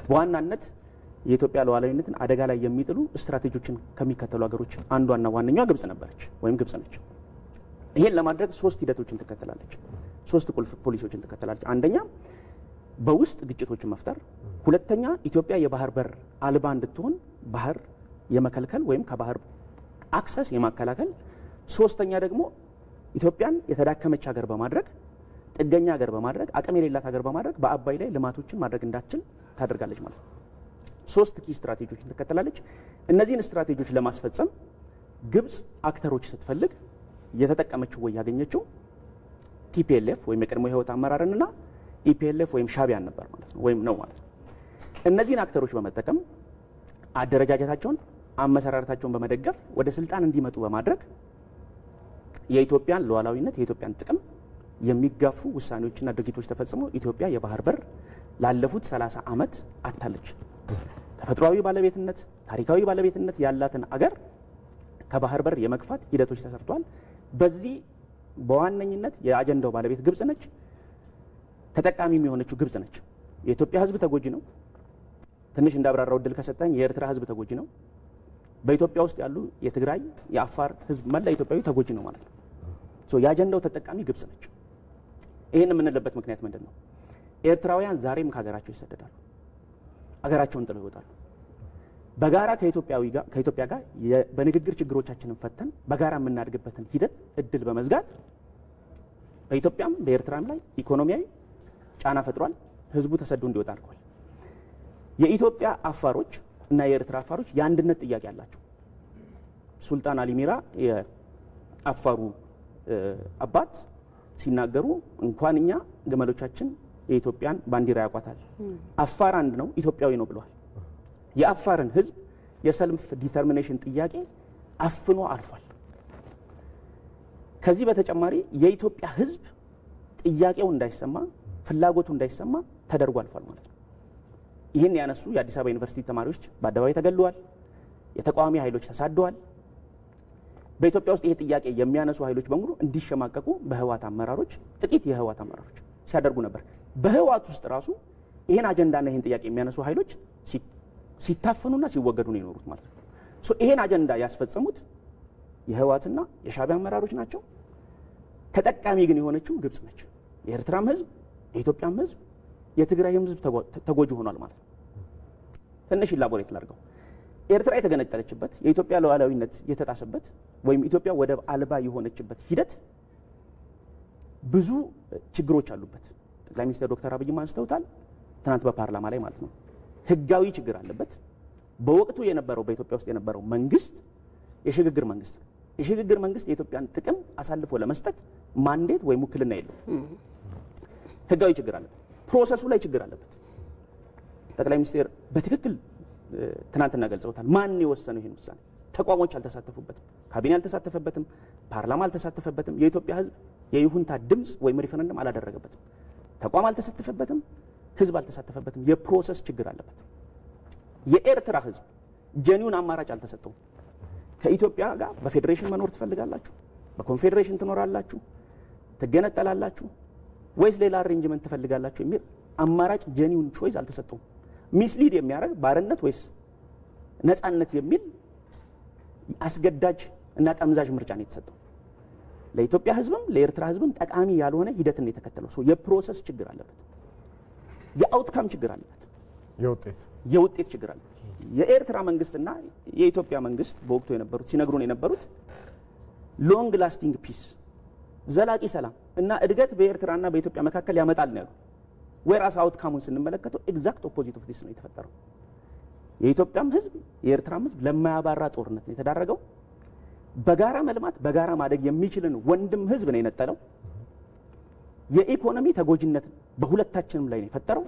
በዋናነት የኢትዮጵያ ሉዓላዊነትን አደጋ ላይ የሚጥሉ ስትራቴጂዎችን ከሚከተሉ ሀገሮች አንዷና ዋነኛዋ ግብጽ ነበረች ወይም ግብጽ ነች። ይሄን ለማድረግ 3 ሂደቶችን ትከተላለች። 3 ቁልፍ ፖሊሲዎችን ትከተላለች። አንደኛ በውስጥ ግጭቶችን መፍጠር፣ ሁለተኛ ኢትዮጵያ የባህር በር አልባ እንድትሆን ባህር የመከልከል ወይም ከባህር አክሰስ የማከላከል፣ ሶስተኛ ደግሞ ኢትዮጵያን የተዳከመች ሀገር በማድረግ ጥገኛ ሀገር በማድረግ አቅም የሌላት ሀገር በማድረግ በአባይ ላይ ልማቶችን ማድረግ እንዳትችል ታደርጋለች ማለት ነው። 3 ኪ ስትራቴጂዎችን ትከተላለች። እነዚህን ስትራቴጂዎች ለማስፈጸም ግብጽ አክተሮች ስትፈልግ የተጠቀመችው ወይ ያገኘችው ቲፒኤልኤፍ ወይም የቀድሞ የህወሓት አመራርንና ኢፒኤልኤፍ ወይም ሻቢያን ነበር ማለት ነው ወይም ነው ማለት ነው። እነዚህን አክተሮች በመጠቀም አደረጃጀታቸውን አመሰራረታቸውን በመደገፍ ወደ ስልጣን እንዲመጡ በማድረግ የኢትዮጵያን ሉዓላዊነት የኢትዮጵያን ጥቅም የሚጋፉ ውሳኔዎችና ድርጊቶች ተፈጽመው ኢትዮጵያ የባህር በር ላለፉት 30 ዓመት አጥታለች። ተፈጥሯዊ ባለቤትነት ታሪካዊ ባለቤትነት ያላትን አገር ከባህር በር የመግፋት ሂደቶች ተሰርቷል። በዚህ በዋነኝነት የአጀንዳው ባለቤት ግብጽ ነች። ተጠቃሚ የሚሆነችው ግብጽ ነች። የኢትዮጵያ ህዝብ ተጎጂ ነው። ትንሽ እንዳብራራው እድል ከሰጠኝ የኤርትራ ህዝብ ተጎጂ ነው። በኢትዮጵያ ውስጥ ያሉ የትግራይ የአፋር ህዝብ መላ ኢትዮጵያዊ ተጎጂ ነው ማለት ነው። የአጀንዳው ተጠቃሚ ግብጽ ነች። ይህን የምንልበት ምክንያት ምንድን ነው? ኤርትራውያን ዛሬም ከሀገራቸው ይሰደዳሉ፣ አገራቸውን ጥለው ይወጣሉ። በጋራ ከኢትዮጵያ ጋር በንግግር ችግሮቻችንን ፈተን በጋራ የምናድግበትን ሂደት እድል በመዝጋት በኢትዮጵያም በኤርትራም ላይ ኢኮኖሚያዊ ጫና ፈጥሯል። ህዝቡ ተሰዶ እንዲወጣ አድርጓል። የኢትዮጵያ አፋሮች እና የኤርትራ አፋሮች የአንድነት ጥያቄ አላቸው። ሱልጣን አሊ ሚራ የአፋሩ አባት ሲናገሩ እንኳን እኛ ግመሎቻችን የኢትዮጵያን ባንዲራ ያቋታል፣ አፋር አንድ ነው ኢትዮጵያዊ ነው ብለዋል። የአፋርን ህዝብ የሰልፍ ዲተርሚኔሽን ጥያቄ አፍኖ አልፏል። ከዚህ በተጨማሪ የኢትዮጵያ ህዝብ ጥያቄው እንዳይሰማ ፍላጎቱ እንዳይሰማ ተደርጎ አልፏል ማለት ነው። ይህን ያነሱ የአዲስ አበባ ዩኒቨርሲቲ ተማሪዎች በአደባባይ ተገለዋል። የተቃዋሚ ኃይሎች ተሳደዋል። በኢትዮጵያ ውስጥ ይሄ ጥያቄ የሚያነሱ ኃይሎች በሙሉ እንዲሸማቀቁ በህወሓት አመራሮች ጥቂት የህወሓት አመራሮች ሲያደርጉ ነበር። በህወሓት ውስጥ ራሱ ይሄን አጀንዳና ይሄን ጥያቄ የሚያነሱ ኃይሎች ሲታፈኑና ሲወገዱ ነው የኖሩት ማለት ነው። ይሄን አጀንዳ ያስፈጸሙት የህወሓትና የሻዕቢያ አመራሮች ናቸው። ተጠቃሚ ግን የሆነችው ግብጽ ነች። የኤርትራም ህዝብ የኢትዮጵያም ህዝብ የትግራይም ህዝብ ተጎጂ ሆኗል ማለት ነው። ትንሽ ኢላቦሬት ላድርገው። ኤርትራ የተገነጠለችበት የኢትዮጵያ ሉዓላዊነት የተጣሰበት ወይም ኢትዮጵያ ወደብ አልባ የሆነችበት ሂደት ብዙ ችግሮች አሉበት። ጠቅላይ ሚኒስትር ዶክተር አብይ አንስተውታል ትናንት በፓርላማ ላይ ማለት ነው። ህጋዊ ችግር አለበት። በወቅቱ የነበረው በኢትዮጵያ ውስጥ የነበረው መንግስት የሽግግር መንግስት ነው። የሽግግር መንግስት የኢትዮጵያን ጥቅም አሳልፎ ለመስጠት ማንዴት ወይም ውክልና የለውም። ህጋዊ ችግር አለበት። ፕሮሰሱ ላይ ችግር አለበት። ጠቅላይ ሚኒስትር በትክክል ትናንትና ገልጸውታል። ማን የወሰነው ይሄን ውሳኔ? ተቋሞች አልተሳተፉበትም፣ ካቢኔ አልተሳተፈበትም፣ ፓርላማ አልተሳተፈበትም፣ የኢትዮጵያ ህዝብ የይሁንታ ድምጽ ወይም ሪፈረንደም አላደረገበትም፣ ተቋም አልተሳተፈበትም፣ ህዝብ አልተሳተፈበትም። የፕሮሰስ ችግር አለበት። የኤርትራ ህዝብ ጀኒውን አማራጭ አልተሰጠውም። ከኢትዮጵያ ጋር በፌዴሬሽን መኖር ትፈልጋላችሁ? በኮንፌዴሬሽን ትኖራላችሁ? ትገነጠላላችሁ? ወይስ ሌላ አሬንጅመንት ትፈልጋላችሁ? የሚል አማራጭ ጀኒውን ቾይስ አልተሰጠውም። ሚስሊድ የሚያደርግ ባርነት ወይስ ነፃነት የሚል አስገዳጅ እና ጠምዛዥ ምርጫ ነው የተሰጠው። ለኢትዮጵያ ህዝብም ለኤርትራ ህዝብም ጠቃሚ ያልሆነ ሂደትን ነው የተከተለው። የፕሮሰስ ችግር አለበት። የአውትካም ችግር አለበት። የውጤት ችግር አለበት። የኤርትራ መንግስትና የኢትዮጵያ መንግስት በወቅቱ የነበሩት ሲነግሩን የነበሩት ሎንግ ላስቲንግ ፒስ ዘላቂ ሰላም እና እድገት በኤርትራና በኢትዮጵያ መካከል ያመጣል ነው ያሉ። ወይራስ አውትካሙን ስንመለከተው ኤግዛክት ኦፖዚት ኦፍ ዲስ ነው የተፈጠረው። የኢትዮጵያም ህዝብ የኤርትራም ህዝብ ለማያባራ ጦርነት ነው የተዳረገው። በጋራ መልማት በጋራ ማደግ የሚችልን ወንድም ህዝብ ነው የነጠለው። የኢኮኖሚ ተጎጂነት በሁለታችንም ላይ ነው የፈጠረው።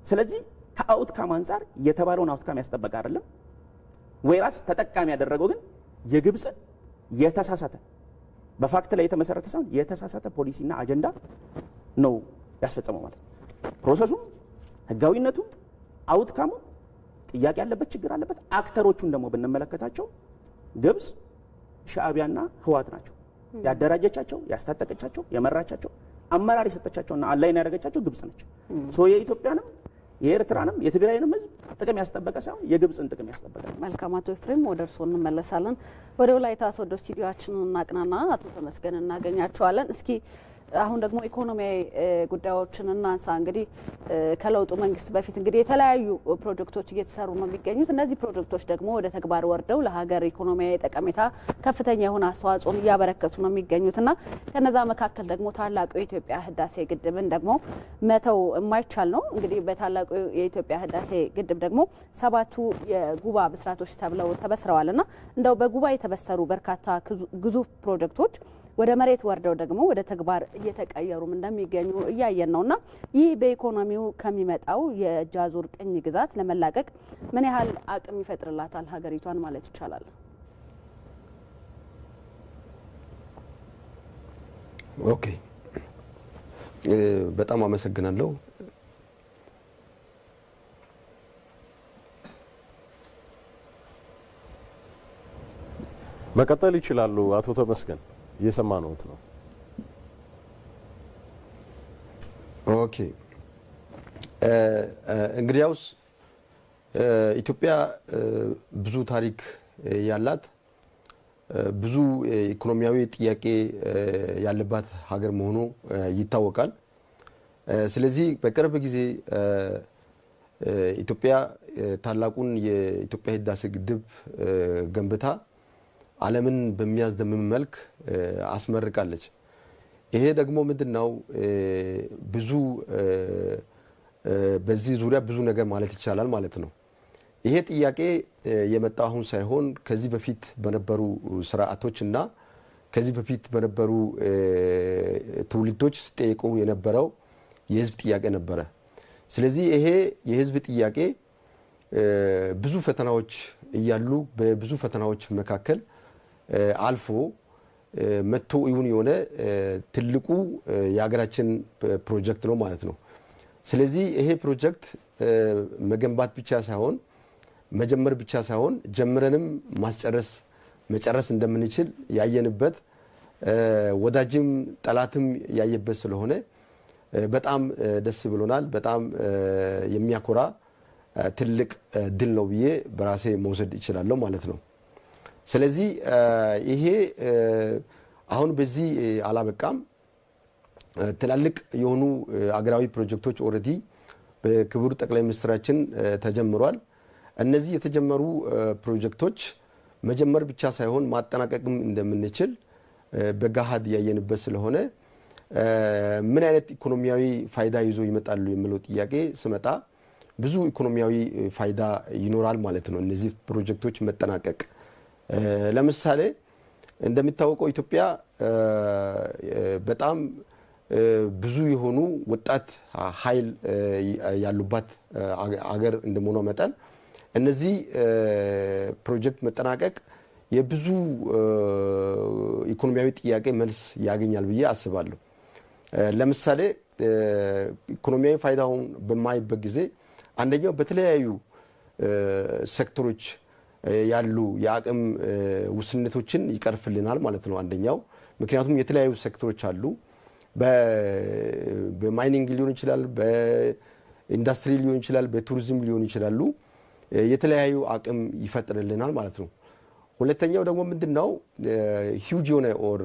ስለዚህ ከአውትካም አንፃር የተባለውን አውትካም ያስጠበቀ አይደለም። ወይራስ ተጠቃሚ ያደረገው ግን የግብጽ የተሳሳተ በፋክት ላይ የተመሰረተ ሳይሆን የተሳሳተ ፖሊሲና አጀንዳ ነው ያስፈጸመው ማለት ነው። ፕሮሰሱም ህጋዊነቱ አውትካሙ ጥያቄ ያለበት ችግር አለበት። አክተሮቹን ደግሞ ብንመለከታቸው ግብጽ ሻዕቢያና ህወሓት ናቸው። ያደራጀቻቸው፣ ያስታጠቀቻቸው፣ የመራቻቸው፣ አመራር የሰጠቻቸውና አላይን ያደረገቻቸው ግብጽ ነች። የኢትዮጵያንም የኤርትራንም የትግራይንም ህዝብ ጥቅም ያስጠበቀ ሳይሆን የግብጽን ጥቅም ያስጠበቀ። መልካም አቶ ኤፍሬም ወደ እርስዎ እንመለሳለን። ወደ ወላይታ ሶዶ ስቱዲዮአችንን እናቅናና አቶ ተመስገን እናገኛቸዋለን። እስኪ አሁን ደግሞ ኢኮኖሚያዊ ጉዳዮችን እናንሳ። እንግዲህ ከለውጡ መንግስት በፊት እንግዲህ የተለያዩ ፕሮጀክቶች እየተሰሩ ነው የሚገኙት። እነዚህ ፕሮጀክቶች ደግሞ ወደ ተግባር ወርደው ለሀገር ኢኮኖሚያዊ ጠቀሜታ ከፍተኛ የሆነ አስተዋጽኦን እያበረከቱ ነው የሚገኙትና ከነዛ መካከል ደግሞ ታላቁ የኢትዮጵያ ህዳሴ ግድብን ደግሞ መተው የማይቻል ነው። እንግዲህ በታላቁ የኢትዮጵያ ህዳሴ ግድብ ደግሞ 7ቱ የጉባ ብስራቶች ተብለው ተበስረዋልና እንደው በጉባ የተበሰሩ በርካታ ግዙፍ ፕሮጀክቶች ወደ መሬት ወርደው ደግሞ ወደ ተግባር እየተቀየሩም እንደሚገኙ እያየን ነውና ይህ በኢኮኖሚው ከሚመጣው የእጅ አዙር ቅኝ ግዛት ለመላቀቅ ምን ያህል አቅም ይፈጥርላታል ሀገሪቷን ማለት ይቻላል? ኦኬ፣ በጣም አመሰግናለሁ። መቀጠል ይችላሉ አቶ ተመስገን፣ እየሰማነዎት ነው። ኦኬ፣ እንግዲያውስ ኢትዮጵያ ብዙ ታሪክ ያላት ብዙ ኢኮኖሚያዊ ጥያቄ ያለባት ሀገር መሆኑ ይታወቃል። ስለዚህ በቅርብ ጊዜ ኢትዮጵያ ታላቁን የኢትዮጵያ ህዳሴ ግድብ ገንብታ ዓለምን በሚያስደምም መልክ አስመርቃለች። ይሄ ደግሞ ምንድነው ብዙ በዚህ ዙሪያ ብዙ ነገር ማለት ይቻላል ማለት ነው። ይሄ ጥያቄ የመጣ አሁን ሳይሆን ከዚህ በፊት በነበሩ ስርዓቶችና ከዚህ በፊት በነበሩ ትውልዶች ሲጠየቁ የነበረው የህዝብ ጥያቄ ነበረ። ስለዚህ ይሄ የህዝብ ጥያቄ ብዙ ፈተናዎች እያሉ በብዙ ፈተናዎች መካከል አልፎ መጥቶ ይሁን የሆነ ትልቁ የሀገራችን ፕሮጀክት ነው ማለት ነው። ስለዚህ ይሄ ፕሮጀክት መገንባት ብቻ ሳይሆን መጀመር ብቻ ሳይሆን ጀምረንም ማስጨረስ መጨረስ እንደምንችል ያየንበት ወዳጅም ጠላትም ያየበት ስለሆነ በጣም ደስ ብሎናል። በጣም የሚያኮራ ትልቅ ድል ነው ብዬ በራሴ መውሰድ ይችላለሁ ማለት ነው። ስለዚህ ይሄ አሁን በዚህ አላበቃም። ትላልቅ የሆኑ አገራዊ ፕሮጀክቶች ኦልሬዲ በክቡር ጠቅላይ ሚኒስትራችን ተጀምሯል። እነዚህ የተጀመሩ ፕሮጀክቶች መጀመር ብቻ ሳይሆን ማጠናቀቅም እንደምንችል በጋሃድ ያየንበት ስለሆነ ምን አይነት ኢኮኖሚያዊ ፋይዳ ይዞ ይመጣሉ የሚለው ጥያቄ ስመጣ ብዙ ኢኮኖሚያዊ ፋይዳ ይኖራል ማለት ነው እነዚህ ፕሮጀክቶች መጠናቀቅ። ለምሳሌ እንደሚታወቀው ኢትዮጵያ በጣም ብዙ የሆኑ ወጣት ኃይል ያሉባት አገር እንደመሆኗ መጠን እነዚህ ፕሮጀክት መጠናቀቅ የብዙ ኢኮኖሚያዊ ጥያቄ መልስ ያገኛል ብዬ አስባለሁ። ለምሳሌ ኢኮኖሚያዊ ፋይዳውን በማይበት ጊዜ አንደኛው በተለያዩ ሴክተሮች ያሉ የአቅም ውስንነቶችን ይቀርፍልናል ማለት ነው አንደኛው። ምክንያቱም የተለያዩ ሴክተሮች አሉ። በማይኒንግ ሊሆን ይችላል፣ በኢንዱስትሪ ሊሆን ይችላል፣ በቱሪዝም ሊሆን ይችላሉ። የተለያዩ አቅም ይፈጥርልናል ማለት ነው። ሁለተኛው ደግሞ ምንድነው ሂውጅ የሆነ ኦር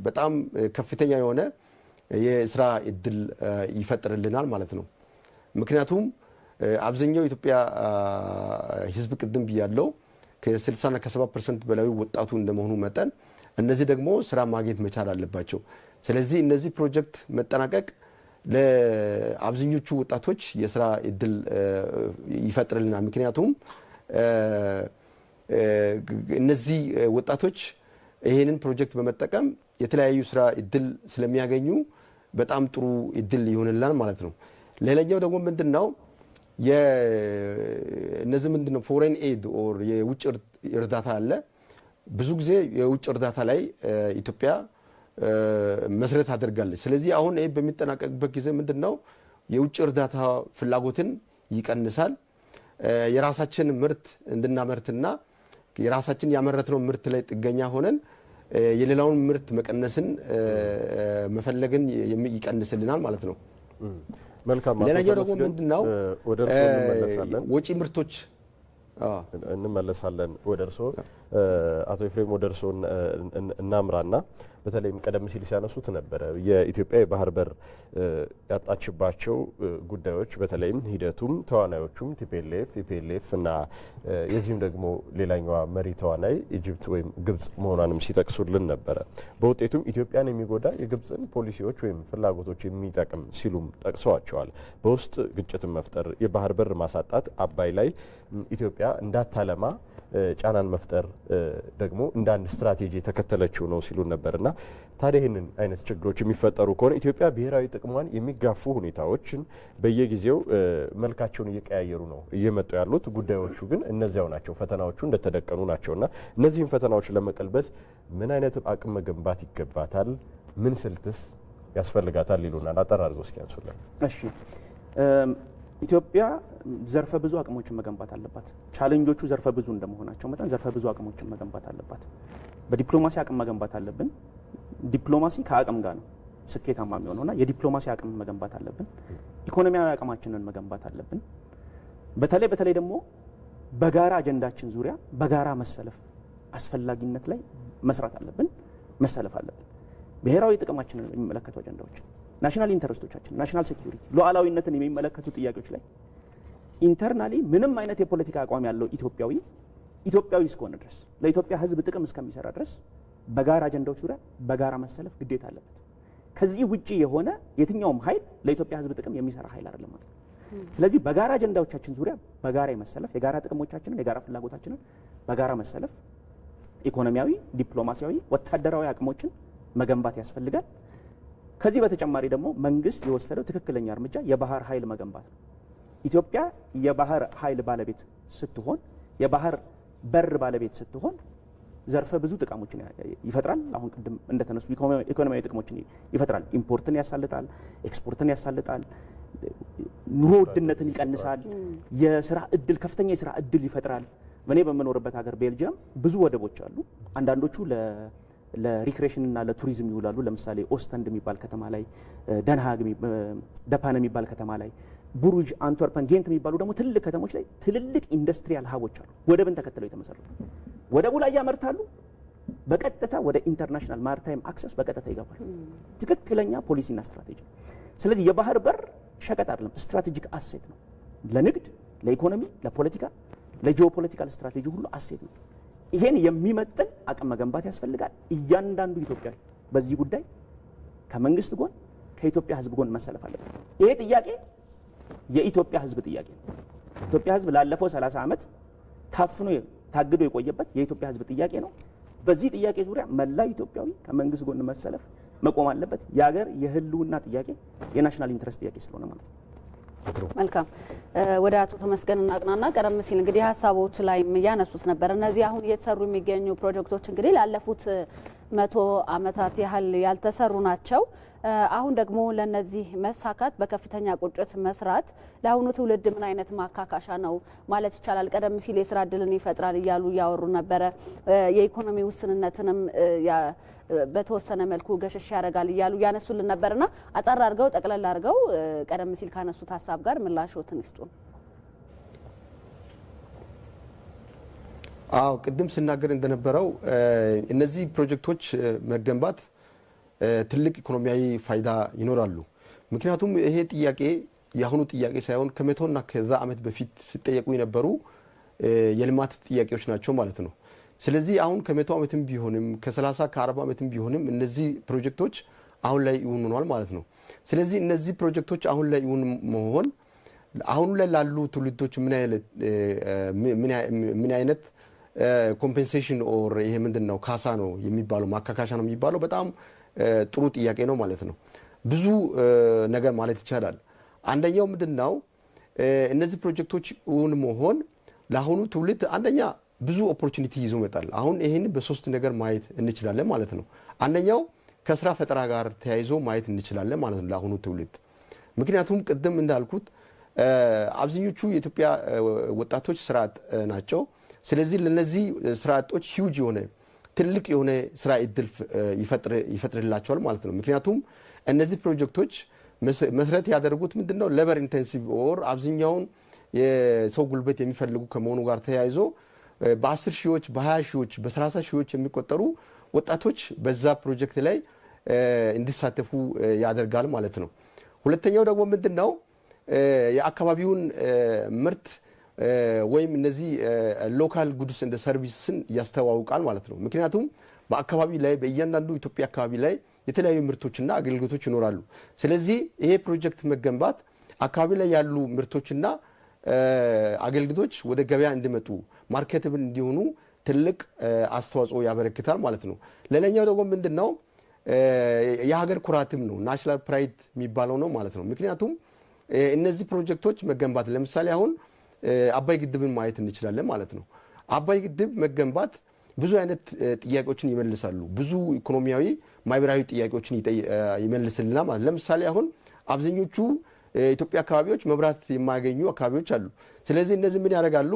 በጣም ከፍተኛ የሆነ የስራ እድል ይፈጥርልናል ማለት ነው። ምክንያቱም አብዛኛው ኢትዮጵያ ህዝብ ቅድም ብያለው ከ60 እና ከ70% በላይ ወጣቱ እንደመሆኑ መጠን እነዚህ ደግሞ ስራ ማግኘት መቻል አለባቸው። ስለዚህ እነዚህ ፕሮጀክት መጠናቀቅ ለአብዛኞቹ ወጣቶች የስራ እድል ይፈጥርልናል። ምክንያቱም እነዚህ ወጣቶች ይሄንን ፕሮጀክት በመጠቀም የተለያዩ ስራ እድል ስለሚያገኙ በጣም ጥሩ እድል ይሆንልናል ማለት ነው። ሌላኛው ደግሞ ምንድነው የነዚህ ምንድነው ፎሬን ኤድ ኦር የውጭ እርዳታ አለ። ብዙ ጊዜ የውጭ እርዳታ ላይ ኢትዮጵያ መስረት አድርጋለች። ስለዚህ አሁን ይሄ በሚጠናቀቅበት ጊዜ ምንድነው የውጭ እርዳታ ፍላጎትን ይቀንሳል። የራሳችን ምርት እንድናመርትና የራሳችን ያመረትነው ምርት ላይ ጥገኛ ሆነን የሌላውን ምርት መቀነስን መፈለግን ይቀንስልናል ማለት ነው። መልካም ሌላኛው ደግሞ ምንድነው ወደ እርስዎ እንመለሳለን። ወጪ ምርቶች እንመለሳለን ወደ እርስዎ አቶ ኤፍሬም ወደ እርስዎ እናምራና በተለይም ቀደም ሲል ሲያነሱት ነበረ የኢትዮጵያ የባህር በር ያጣችባቸው ጉዳዮች በተለይም ሂደቱም ተዋናዮቹም ቲፒኤልኤፍ ኢፒኤልኤፍ እና የዚህም ደግሞ ሌላኛዋ መሪ ተዋናይ ኢጅፕት ወይም ግብጽ መሆኗንም ሲጠቅሱልን ነበረ። በውጤቱም ኢትዮጵያን የሚጎዳ የግብጽን ፖሊሲዎች ወይም ፍላጎቶች የሚጠቅም ሲሉም ጠቅሰዋቸዋል። በውስጥ ግጭትን መፍጠር፣ የባህር በር ማሳጣት፣ አባይ ላይ ኢትዮጵያ እንዳታለማ ጫናን መፍጠር ደግሞ እንደ አንድ ስትራቴጂ የተከተለችው ነው ሲሉ ነበርና ታዲያ ይህንን አይነት ችግሮች የሚፈጠሩ ከሆነ ኢትዮጵያ ብሔራዊ ጥቅሟን የሚጋፉ ሁኔታዎችን በየጊዜው መልካቸውን እየቀያየሩ ነው እየመጡ ያሉት። ጉዳዮቹ ግን እነዚያው ናቸው፣ ፈተናዎቹ እንደተደቀኑ ናቸውና እነዚህን ፈተናዎች ለመቀልበስ ምን አይነት አቅም መገንባት ይገባታል? ምን ስልትስ ያስፈልጋታል ይሉናል። አጠር አድርገው እስኪ ያንሱልን። እሺ ኢትዮጵያ ዘርፈ ብዙ አቅሞችን መገንባት አለባት። ቻሌንጆቹ ዘርፈ ብዙ እንደመሆናቸው መጠን ዘርፈ ብዙ አቅሞችን መገንባት አለባት። በዲፕሎማሲ አቅም መገንባት አለብን። ዲፕሎማሲ ከአቅም ጋር ነው ስኬታማ የሚሆነውና የዲፕሎማሲ አቅም መገንባት አለብን። ኢኮኖሚያዊ አቅማችንን መገንባት አለብን። በተለይ ደግሞ በጋራ አጀንዳችን ዙሪያ በጋራ መሰለፍ አስፈላጊነት ላይ መስራት አለብን፣ መሰለፍ አለብን። ብሔራዊ ጥቅማችንን የሚመለከቱ አጀንዳዎች፣ ናሽናል ኢንተረስቶቻችን፣ ናሽናል ሴኩሪቲ፣ ሉዓላዊነትን የሚመለከቱ ጥያቄዎች ላይ ኢንተርናሊ ምንም አይነት የፖለቲካ አቋም ያለው ኢትዮጵያዊ እስከሆነ ድረስ ለኢትዮጵያ ሕዝብ ጥቅም እስከሚሰራ ድረስ በጋራ አጀንዳዎች ዙሪያ በጋራ መሰለፍ ግዴታ አለበት። ከዚህ ውጪ የሆነ የትኛውም ኃይል ለኢትዮጵያ ሕዝብ ጥቅም የሚሰራ ኃይል አይደለም ማለት ነው። ስለዚህ በጋራ አጀንዳዎቻችን ዙሪያ በጋራ የመሰለፍ የጋራ ጥቅሞቻችንን የጋራ ፍላጎታችንን በጋራ መሰለፍ ኢኮኖሚያዊ፣ ዲፕሎማሲያዊ፣ ወታደራዊ አቅሞችን መገንባት ያስፈልጋል። ከዚህ በተጨማሪ ደግሞ መንግስት የወሰደው ትክክለኛ እርምጃ የባህር ኃይል መገንባት ነው። ኢትዮጵያ የባህር ኃይል ባለቤት ስትሆን፣ የባህር በር ባለቤት ስትሆን ዘርፈ ብዙ ጥቅሞችን ይፈጥራል። አሁን ቅድም እንደተነሱ ኢኮኖሚያዊ ጥቅሞችን ይፈጥራል። ኢምፖርትን ያሳልጣል፣ ኤክስፖርትን ያሳልጣል፣ ኑሮ ውድነትን ይቀንሳል፣ የስራ እድል ከፍተኛ የስራ እድል ይፈጥራል። እኔ በምኖርበት ሀገር ቤልጅየም ብዙ ወደቦች አሉ። አንዳንዶቹ ለሪክሬሽን እና ለቱሪዝም ይውላሉ። ለምሳሌ ኦስተንድ የሚባል ከተማ ላይ፣ ደንሃግ ደፓን የሚባል ከተማ ላይ፣ ቡሩጅ፣ አንትወርፐን፣ ጌንት የሚባሉ ደግሞ ትልልቅ ከተሞች ላይ ትልልቅ ኢንዱስትሪያል ሀቦች አሉ፣ ወደብን ተከትለው የተመሰረቱ። ወደቡ ላይ ያመርታሉ፣ በቀጥታ ወደ ኢንተርናሽናል ማሪታይም አክሰስ በቀጥታ ይገባል። ትክክለኛ ፖሊሲና ስትራቴጂ። ስለዚህ የባህር በር ሸቀጥ አይደለም፣ ስትራቴጂክ አሴት ነው። ለንግድ፣ ለኢኮኖሚ፣ ለፖለቲካ፣ ለጂኦፖለቲካል ስትራቴጂ ሁሉ አሴት ነው። ይሄን የሚመጥን አቅም መገንባት ያስፈልጋል። እያንዳንዱ ኢትዮጵያዊ በዚህ ጉዳይ ከመንግስት ጎን ከኢትዮጵያ ሕዝብ ጎን መሰለፍ አለበት። ይሄ ጥያቄ የኢትዮጵያ ሕዝብ ጥያቄ ነው። ኢትዮጵያ ሕዝብ ላለፈው 30 ዓመት ታፍኖ ታግዶ የቆየበት የኢትዮጵያ ሕዝብ ጥያቄ ነው። በዚህ ጥያቄ ዙሪያ መላው ኢትዮጵያዊ ከመንግስት ጎን መሰለፍ መቆም አለበት። የሀገር የህልውና ጥያቄ የናሽናል ኢንትረስት ጥያቄ ስለሆነ ማለት ነው። መልካም ወደ አቶ ተመስገን እናቅናና ቀደም ሲል እንግዲህ ሀሳቦች ላይ ያነሱት ነበር። እነዚህ አሁን እየተሰሩ የሚገኙ ፕሮጀክቶች እንግዲህ ላለፉት 100 ዓመታት ያህል ያልተሰሩ ናቸው። አሁን ደግሞ ለነዚህ መሳካት በከፍተኛ ቁጭት መስራት ለአሁኑ ትውልድ ምን አይነት ማካካሻ ነው ማለት ይቻላል? ቀደም ሲል የስራ እድልን ይፈጥራል እያሉ እያወሩ ነበረ። የኢኮኖሚ ውስንነትንም በተወሰነ መልኩ ገሸሽ ያደርጋል እያሉ ያነሱልን ነበርና አጣራ አድርገው ጠቅለል አድርገው ቀደም ሲል ካነሱት ሀሳብ ጋር ምላሽዎትን ይስጡን። አዎ ቅድም ስናገር እንደነበረው እነዚህ ፕሮጀክቶች መገንባት ትልቅ ኢኮኖሚያዊ ፋይዳ ይኖራሉ። ምክንያቱም ይሄ ጥያቄ የአሁኑ ጥያቄ ሳይሆን ከመቶና ከዛ ዓመት በፊት ሲጠየቁ የነበሩ የልማት ጥያቄዎች ናቸው ማለት ነው። ስለዚህ አሁን ከመቶ ዓመትም ቢሆንም ከ30 ከ40 ዓመትም ቢሆንም እነዚህ ፕሮጀክቶች አሁን ላይ ይሁን ሆኗል ማለት ነው። ስለዚህ እነዚህ ፕሮጀክቶች አሁን ላይ ይሁን መሆን አሁን ላይ ላሉ ትውልዶች ምን አይነት ኮምፔንሴሽን ኦር ይሄ ምንድነው ካሳ ነው የሚባለው ማካካሻ ነው የሚባለው በጣም ጥሩ ጥያቄ ነው ማለት ነው። ብዙ ነገር ማለት ይቻላል። አንደኛው ምንድነው እነዚህ ፕሮጀክቶች እውን መሆን ለአሁኑ ትውልድ አንደኛ ብዙ ኦፖርቹኒቲ ይዞ መጣል። አሁን ይሄን በሶስት ነገር ማየት እንችላለን ማለት ነው። አንደኛው ከስራ ፈጠራ ጋር ተያይዞ ማየት እንችላለን ማለት ነው ለአሁኑ ትውልድ። ምክንያቱም ቅድም እንዳልኩት አብዛኞቹ የኢትዮጵያ ወጣቶች ስራ አጥ ናቸው። ስለዚህ ለነዚህ ስራ አጦች ሂውጅ የሆነ ትልቅ የሆነ ስራ እድል ይፈጥርላቸዋል ማለት ነው። ምክንያቱም እነዚህ ፕሮጀክቶች መሰረት ያደረጉት ምንድነው ሌበር ኢንቴንሲቭ ኦር አብዛኛውን የሰው ጉልበት የሚፈልጉ ከመሆኑ ጋር ተያይዞ በ10 ሺዎች በ20 ሺዎች በ30 ሺዎች የሚቆጠሩ ወጣቶች በዛ ፕሮጀክት ላይ እንዲሳተፉ ያደርጋል ማለት ነው። ሁለተኛው ደግሞ ምንድነው የአካባቢውን ምርት ወይም እነዚህ ሎካል ጉድስ እንደ ሰርቪስን ያስተዋውቃል ማለት ነው። ምክንያቱም በአካባቢ ላይ በእያንዳንዱ ኢትዮጵያ አካባቢ ላይ የተለያዩ ምርቶችና አገልግሎቶች ይኖራሉ። ስለዚህ ይሄ ፕሮጀክት መገንባት አካባቢ ላይ ያሉ ምርቶችና አገልግሎቶች ወደ ገበያ እንዲመጡ ማርኬተብል እንዲሆኑ ትልቅ አስተዋጽኦ ያበረክታል ማለት ነው። ሌላኛው ደግሞ ምንድነው የሀገር ኩራትም ነው፣ ናሽናል ፕራይድ የሚባለው ነው ማለት ነው። ምክንያቱም እነዚህ ፕሮጀክቶች መገንባት ለምሳሌ አሁን አባይ ግድብን ማየት እንችላለን ማለት ነው። አባይ ግድብ መገንባት ብዙ አይነት ጥያቄዎችን ይመልሳሉ። ብዙ ኢኮኖሚያዊ ማህበራዊ ጥያቄዎችን ይመልስልናል ማለት ለምሳሌ አሁን አብዛኞቹ ኢትዮጵያ አካባቢዎች መብራት የማያገኙ አካባቢዎች አሉ። ስለዚህ እነዚህ ምን ያደርጋሉ?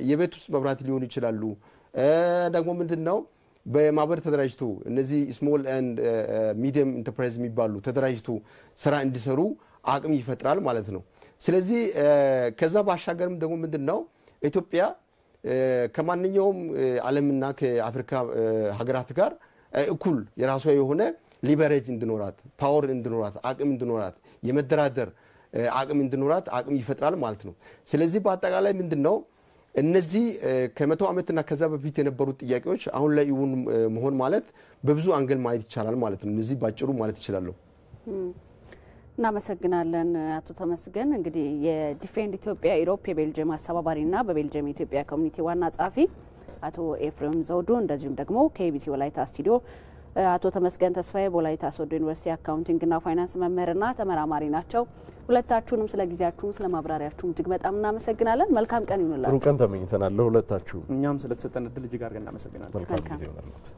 የቤት ውስጥ መብራት ሊሆኑ ይችላሉ። ደግሞ ምንድነው በማህበር ተደራጅቶ እነዚህ ስሞል ኤንድ ሚዲየም ኢንተርፕራይዝ የሚባሉ ተደራጅቶ ስራ እንዲሰሩ አቅም ይፈጥራል ማለት ነው። ስለዚህ ከዛ ባሻገርም ደግሞ ምንድነው ኢትዮጵያ ከማንኛውም ዓለምና ከአፍሪካ ሀገራት ጋር እኩል የራሷ የሆነ ሊቨሬጅ እንድኖራት፣ ፓወር እንድኖራት፣ አቅም እንድኖራት፣ የመደራደር አቅም እንድኖራት አቅም ይፈጥራል ማለት ነው። ስለዚህ በአጠቃላይ ምንድነው እነዚህ ከ100 ዓመትና ከዛ በፊት የነበሩት ጥያቄዎች አሁን ላይ ይሁን መሆን ማለት በብዙ አንገል ማየት ይቻላል ማለት ነው። እነዚህ ባጭሩ ማለት ይችላል። እናመሰግናለን አቶ ተመስገን። እንግዲህ የዲፌንድ ኢትዮጵያ ኢሮፕ የቤልጅየም አስተባባሪና በቤልጅየም የኢትዮጵያ ኮሚኒቲ ዋና ጸሐፊ አቶ ኤፍሬም ዘውዱ እንደዚሁም ደግሞ ከኢቢሲ ወላይታ ስቱዲዮ አቶ ተመስገን ተስፋዬ በወላይታ ሶዶ ዩኒቨርሲቲ አካውንቲንግና ፋይናንስ መምህርና ተመራማሪ ናቸው። ሁለታችሁንም ስለ ጊዜያችሁም ስለ ማብራሪያችሁም እጅግ በጣም እናመሰግናለን። መልካም ቀን ይሁንላችሁ። ጥሩ ቀን ተመኝተናል ለሁለታችሁ። እኛም ስለተሰጠን እድል እጅግ አድርገን እናመሰግናለን። መልካም ጊዜ ይሁንላችሁ።